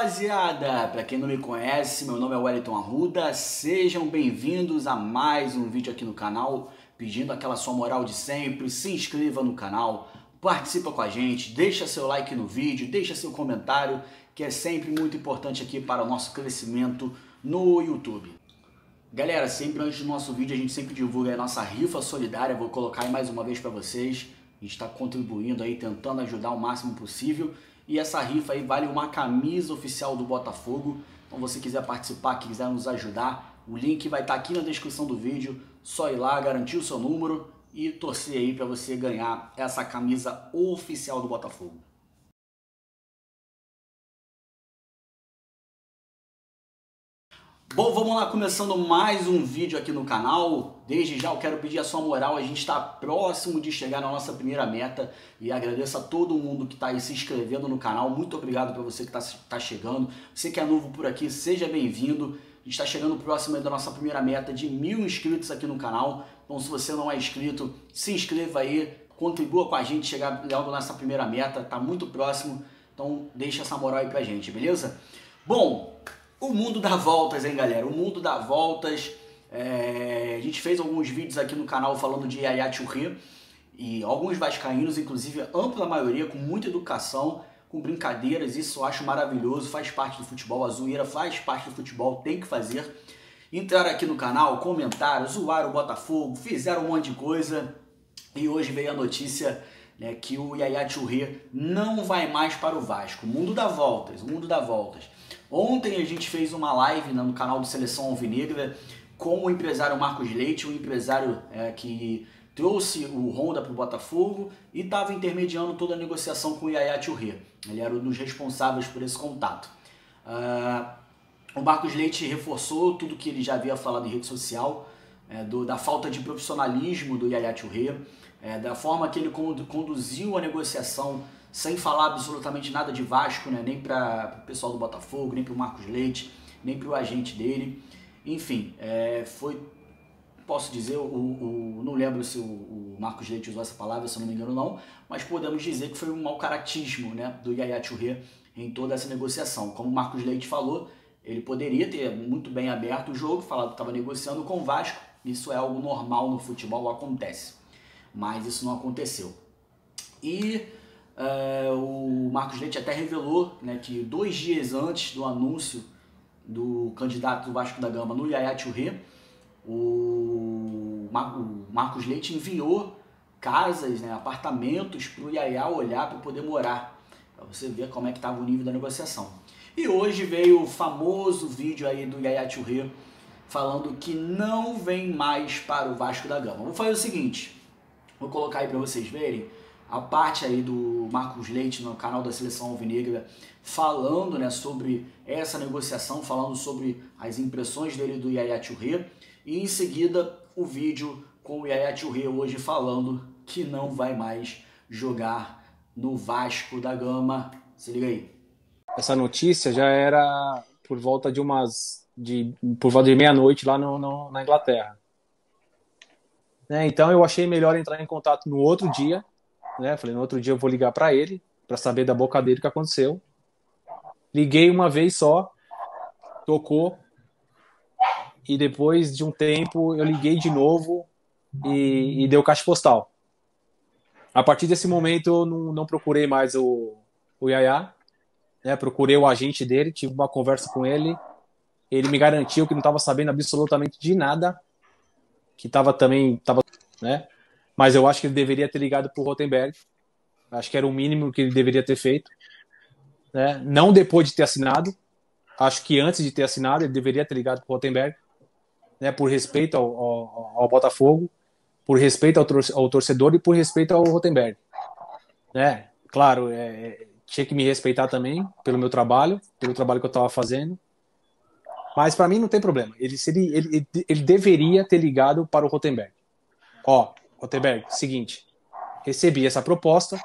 rapaziada, para quem não me conhece, meu nome é Wellington Arruda, sejam bem-vindos a mais um vídeo aqui no canal, pedindo aquela sua moral de sempre, se inscreva no canal, participa com a gente, deixa seu like no vídeo, deixa seu comentário, que é sempre muito importante aqui para o nosso crescimento no YouTube. Galera, sempre antes do nosso vídeo a gente sempre divulga a nossa rifa solidária, vou colocar aí mais uma vez para vocês, a gente está contribuindo aí, tentando ajudar o máximo possível. E essa rifa aí vale uma camisa oficial do Botafogo. Então, se você quiser participar, quiser nos ajudar, o link vai estar aqui na descrição do vídeo. Só ir lá, garantir o seu número e torcer aí para você ganhar essa camisa oficial do Botafogo. Bom, vamos lá, começando mais um vídeo aqui no canal. Desde já eu quero pedir a sua moral, a gente está próximo de chegar na nossa primeira meta e agradeço a todo mundo que está aí se inscrevendo no canal. Muito obrigado para você que está chegando. Você que é novo por aqui, seja bem-vindo. A gente está chegando próximo da nossa primeira meta de 1000 inscritos aqui no canal. Então, se você não é inscrito, se inscreva aí, contribua com a gente chegar logo nessa primeira meta, está muito próximo. Então, deixa essa moral aí pra gente, beleza? Bom, o mundo dá voltas, hein, galera? O mundo dá voltas. A gente fez alguns vídeos aqui no canal falando de Yaya Touré e alguns vascaínos, inclusive a ampla maioria, com muita educação, com brincadeiras. Isso eu acho maravilhoso, faz parte do futebol. A zoeira faz parte do futebol, tem que fazer. Entraram aqui no canal, comentaram, zoaram o Botafogo, fizeram um monte de coisa. E hoje veio a notícia, né, que o Yaya Touré não vai mais para o Vasco. O mundo dá voltas, o mundo dá voltas. Ontem a gente fez uma live no canal do Seleção Alvinegra com o empresário Marcos Leite, um empresário que trouxe o Honda para o Botafogo e estava intermediando toda a negociação com o Yaya Touré. Ele era um dos responsáveis por esse contato. O Marcos Leite reforçou tudo que ele já havia falado em rede social, da falta de profissionalismo do Yaya Touré, da forma que ele conduziu a negociação sem falar absolutamente nada de Vasco, né? Nem para o pessoal do Botafogo, nem para o Marcos Leite, nem para o agente dele. Enfim, posso dizer, não lembro se o Marcos Leite usou essa palavra, se eu não me engano não, mas podemos dizer que foi um mau caratismo, né, do Yaya Touré em toda essa negociação. Como o Marcos Leite falou, ele poderia ter muito bem aberto o jogo, falado que estava negociando com o Vasco, isso é algo normal no futebol, acontece, mas isso não aconteceu. E o Marcos Leite até revelou, né, que 2 dias antes do anúncio do candidato do Vasco da Gama no Yaya Touré, o Marcos Leite enviou casas, né, apartamentos para o Yaya olhar para poder morar, para você ver como é que estava o nível da negociação. E hoje veio o famoso vídeo aí do Yaya Touré falando que não vem mais para o Vasco da Gama. Vou fazer o seguinte, vou colocar aí para vocês verem a parte aí do Marcos Leite no canal da Seleção Alvinegra falando, né, sobre essa negociação, falando sobre as impressões dele do Yaya Touré e em seguida o vídeo com o Yaya Touré hoje falando que não vai mais jogar no Vasco da Gama. Se liga aí. Essa notícia já era por volta de meia-noite lá na Inglaterra. Então eu achei melhor entrar em contato no outro dia, né? Falei, no outro dia eu vou ligar para ele, para saber da boca dele o que aconteceu. Liguei uma vez só, tocou, e depois de um tempo eu liguei de novo e deu caixa postal. A partir desse momento eu não procurei mais o Yaya, né? Procurei o agente dele, tive uma conversa com ele, ele me garantiu que não estava sabendo absolutamente de nada, que estava, né? Mas eu acho que ele deveria ter ligado para o Rothenberg. Acho que era o mínimo que ele deveria ter feito, né? Não depois de ter assinado. Acho que antes de ter assinado, ele deveria ter ligado para o Rothenberg, né? Por respeito ao Botafogo, por respeito ao torcedor e por respeito ao Rothenberg, né? Claro, tinha que me respeitar também pelo meu trabalho, pelo trabalho que eu estava fazendo. Mas para mim não tem problema. Ele deveria ter ligado para o Rothenberg. Rothenberg, seguinte, recebi essa proposta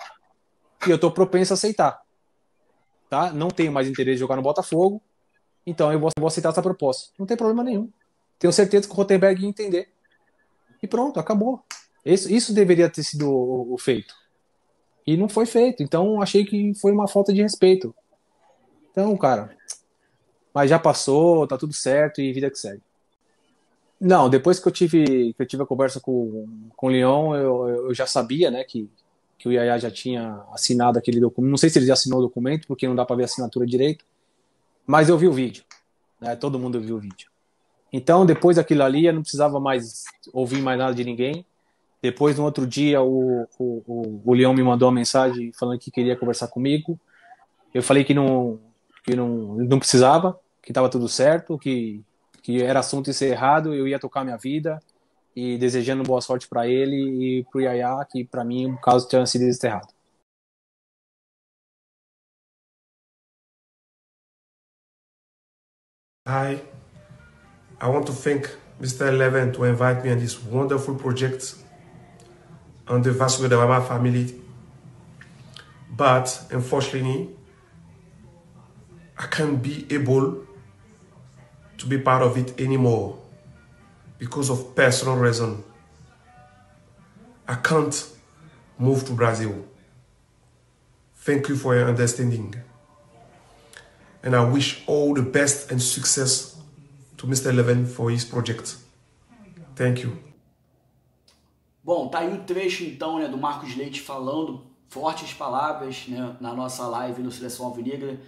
e eu estou propenso a aceitar. Tá? Não tenho mais interesse de jogar no Botafogo, então eu vou aceitar essa proposta. Não tem problema nenhum. Tenho certeza que o Rothenberg ia entender. E pronto, acabou. Isso deveria ter sido o feito. E não foi feito. Então achei que foi uma falta de respeito. Então, cara, Mas já passou, tá tudo certo e vida que segue. Não, depois que eu tive a conversa com o Leão, eu já sabia, né, que o Yaya já tinha assinado aquele documento. Não sei se ele já assinou o documento, porque não dá para ver a assinatura direito, mas eu vi o vídeo, né? Todo mundo viu o vídeo. Então, depois daquilo ali, eu não precisava mais ouvir mais nada de ninguém. Depois, no outro dia, o Leão me mandou uma mensagem falando que queria conversar comigo. Eu falei que não precisava, que estava tudo certo, que era assunto encerrado, eu ia tocar minha vida e desejando boa sorte para ele e para o Yaya, que para mim o caso tinha sido desterrado. Hi, I want to thank Mr. Eleven to invite me on this wonderful project on the Vasco da Gama family. But unfortunately, I can't be able to be part of it anymore because of personal reason. I can't move to Brazil. Thank you for your understanding. And I wish all the best and success to Mr. Eleven for his project. Thank you. Bom, tá aí o trecho então, né, do Marcos Leite falando fortes palavras, né, na nossa live no Seleção Alvinegra,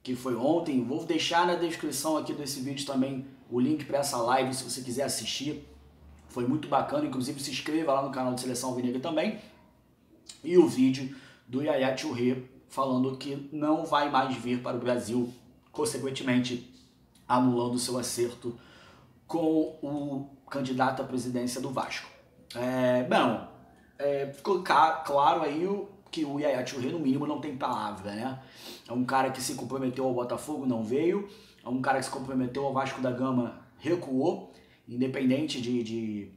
que foi ontem. Vou deixar na descrição aqui desse vídeo também o link para essa live, se você quiser assistir. Foi muito bacana, inclusive se inscreva lá no canal de Seleção Alvinegra também. E o vídeo do Yaya Touré falando que não vai mais vir para o Brasil, consequentemente anulando seu acerto com o candidato à presidência do Vasco. Ficou claro aí que o Yaya Touré, no mínimo, não tem palavra, né? É um cara que se comprometeu ao Botafogo, não veio. É um cara que se comprometeu ao Vasco da Gama, recuou. Independente de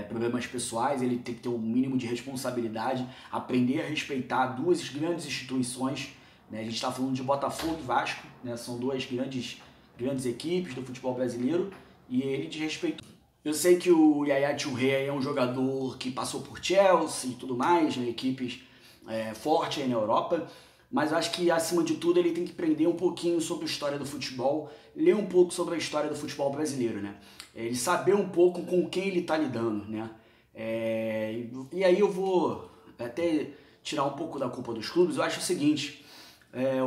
problemas pessoais, ele tem que ter um mínimo de responsabilidade, aprender a respeitar duas grandes instituições, né? A gente está falando de Botafogo e Vasco, né? São duas grandes equipes do futebol brasileiro, e ele desrespeitou. Eu sei que o Yaya Touré é um jogador que passou por Chelsea e tudo mais, né? Equipes fortes aí na Europa, mas eu acho que, acima de tudo, ele tem que aprender um pouquinho sobre a história do futebol, ler um pouco sobre a história do futebol brasileiro, né? Ele saber um pouco com quem ele está lidando, né? E aí eu vou até tirar um pouco da culpa dos clubes. Eu acho o seguinte,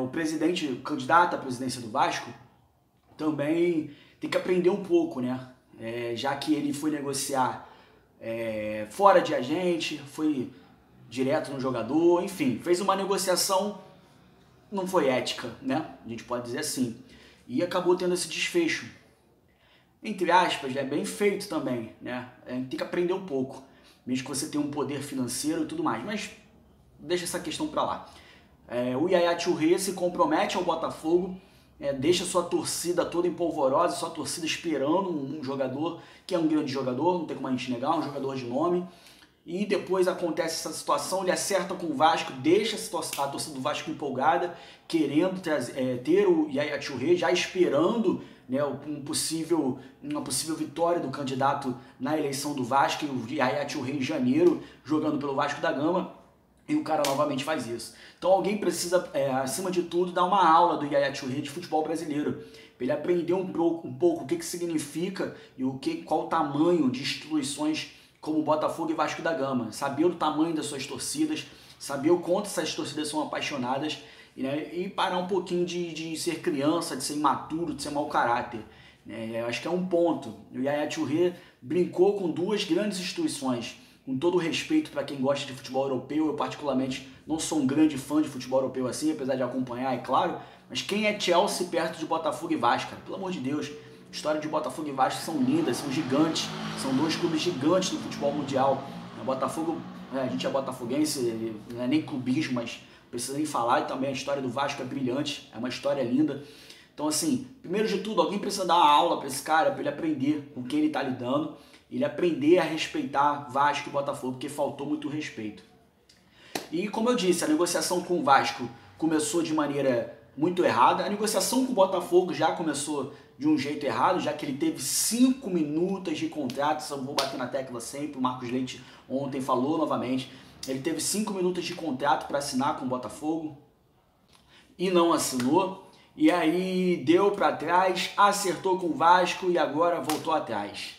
o candidato à presidência do Vasco também tem que aprender um pouco, né? Já que ele foi negociar fora de agente, foi direto no jogador, enfim, fez uma negociação, não foi ética, né? A gente pode dizer assim. E acabou tendo esse desfecho. Entre aspas, é bem feito também, né? Tem que aprender um pouco, mesmo que você tenha um poder financeiro e tudo mais, mas deixa essa questão pra lá. O Yaya Touré se compromete ao Botafogo, deixa sua torcida toda empolvorosa, sua torcida esperando um jogador que é um grande jogador, não tem como a gente negar, um jogador de nome. E depois acontece essa situação, ele acerta com o Vasco, deixa a torcida do Vasco empolgada, querendo ter o Yaya Touré, já esperando, né, uma possível vitória do candidato na eleição do Vasco, e o Yaya Touré em janeiro, jogando pelo Vasco da Gama, e o cara novamente faz isso. Então alguém precisa, acima de tudo, dar uma aula do Yaya Touré de futebol brasileiro, para ele aprender um pouco o que significa e qual o tamanho de instituições como Botafogo e Vasco da Gama, saber o tamanho das suas torcidas, saber o quanto essas torcidas são apaixonadas, né, e parar um pouquinho de ser criança, de ser imaturo, de ser mau caráter. Eu acho que é um ponto. O Yaya Touré brincou com duas grandes instituições, com todo o respeito para quem gosta de futebol europeu. Eu particularmente não sou um grande fã de futebol europeu assim, apesar de acompanhar, é claro, mas quem é Chelsea perto de Botafogo e Vasco, cara? Pelo amor de Deus. A história de Botafogo e Vasco são lindas, são gigantes, são dois clubes gigantes do futebol mundial. O Botafogo, a gente é botafoguense, não é nem clubismo, mas precisa nem falar, e também a história do Vasco é brilhante, é uma história linda. Então, assim, primeiro de tudo, alguém precisa dar uma aula para esse cara, para ele aprender com quem ele está lidando, ele aprender a respeitar Vasco e Botafogo, porque faltou muito respeito. E como eu disse, a negociação com o Vasco começou de maneira muito errada, a negociação com o Botafogo já começou de um jeito errado, já que ele teve 5 minutos de contrato, eu vou bater na tecla sempre, o Marcos Leite ontem falou novamente, ele teve 5 minutos de contrato para assinar com o Botafogo e não assinou, e aí deu para trás, acertou com o Vasco e agora voltou atrás.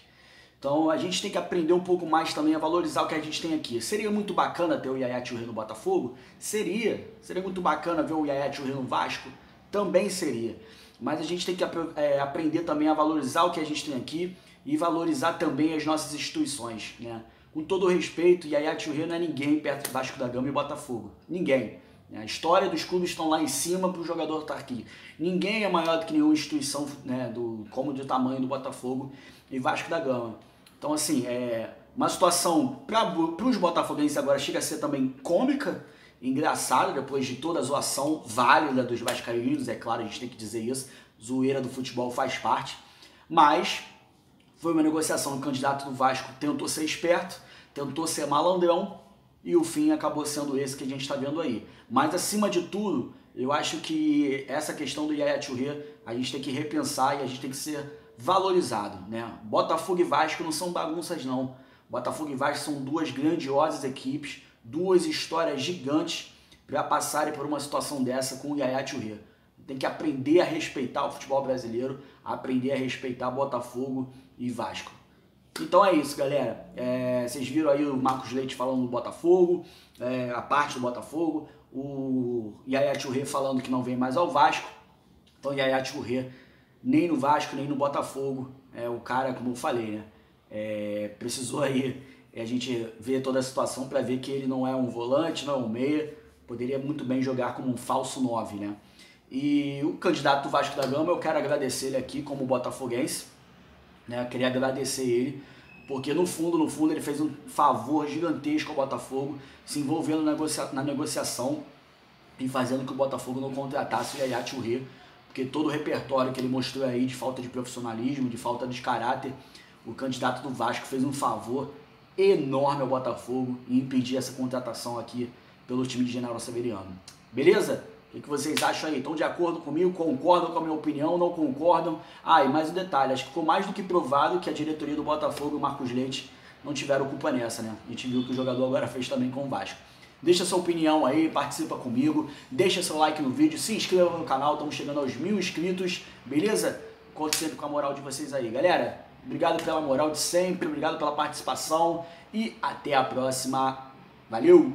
Então a gente tem que aprender um pouco mais também a valorizar o que a gente tem aqui. Seria muito bacana ter o Yaya Touré no Botafogo? Seria muito bacana ver o Yaya Touré no Vasco? Também seria. Mas a gente tem que aprender também a valorizar o que a gente tem aqui e valorizar também as nossas instituições, né? Com todo o respeito, Yaya Touré não é ninguém perto do Vasco da Gama e Botafogo. Ninguém. A história dos clubes estão lá em cima para o jogador estar aqui. Ninguém é maior do que nenhuma instituição, né, como de tamanho do Botafogo e Vasco da Gama. Então, assim, uma situação para os botafoguenses agora chega a ser também cômica, engraçada, depois de toda a zoação válida dos vascaínos, é claro, a gente tem que dizer isso, zoeira do futebol faz parte, mas foi uma negociação, o candidato do Vasco tentou ser esperto, tentou ser malandrão, e o fim acabou sendo esse que a gente está vendo aí. Mas, acima de tudo, eu acho que essa questão do Yaya Touré, a gente tem que repensar e a gente tem que ser valorizado, né? Botafogo e Vasco não são bagunças, não. Botafogo e Vasco são duas grandiosas equipes, duas histórias gigantes para passarem por uma situação dessa com o Yaya Touré. Tem que aprender a respeitar o futebol brasileiro, aprender a respeitar Botafogo e Vasco. Então é isso, galera. Vocês viram aí o Marcos Leite falando do Botafogo, a parte do Botafogo, o Yaya Touré falando que não vem mais ao Vasco. Então Yaya Touré nem no Vasco, nem no Botafogo, o cara, como eu falei, né? Precisou aí a gente ver toda a situação para ver que ele não é um volante, não é um meia, poderia muito bem jogar como um falso 9, né? E o candidato do Vasco da Gama, eu quero agradecer ele aqui como botafoguense, né? Eu queria agradecer ele, porque no fundo ele fez um favor gigantesco ao Botafogo, se envolvendo na negociação e fazendo que o Botafogo não contratasse o Yaya Touré, porque todo o repertório que ele mostrou aí de falta de profissionalismo, de falta de caráter, o candidato do Vasco fez um favor enorme ao Botafogo e impedir essa contratação aqui pelo time de General Severiano. Beleza? O que vocês acham aí? Estão de acordo comigo? Concordam com a minha opinião? Não concordam? E mais um detalhe, acho que ficou mais do que provado que a diretoria do Botafogo e o Marcos Leite não tiveram culpa nessa, né? A gente viu que o jogador agora fez também com o Vasco. Deixa sua opinião aí, participa comigo, deixa seu like no vídeo, se inscreva no canal, estamos chegando aos 1000 inscritos, beleza? Conto sempre com a moral de vocês aí, galera. Obrigado pela moral de sempre, obrigado pela participação e até a próxima. Valeu!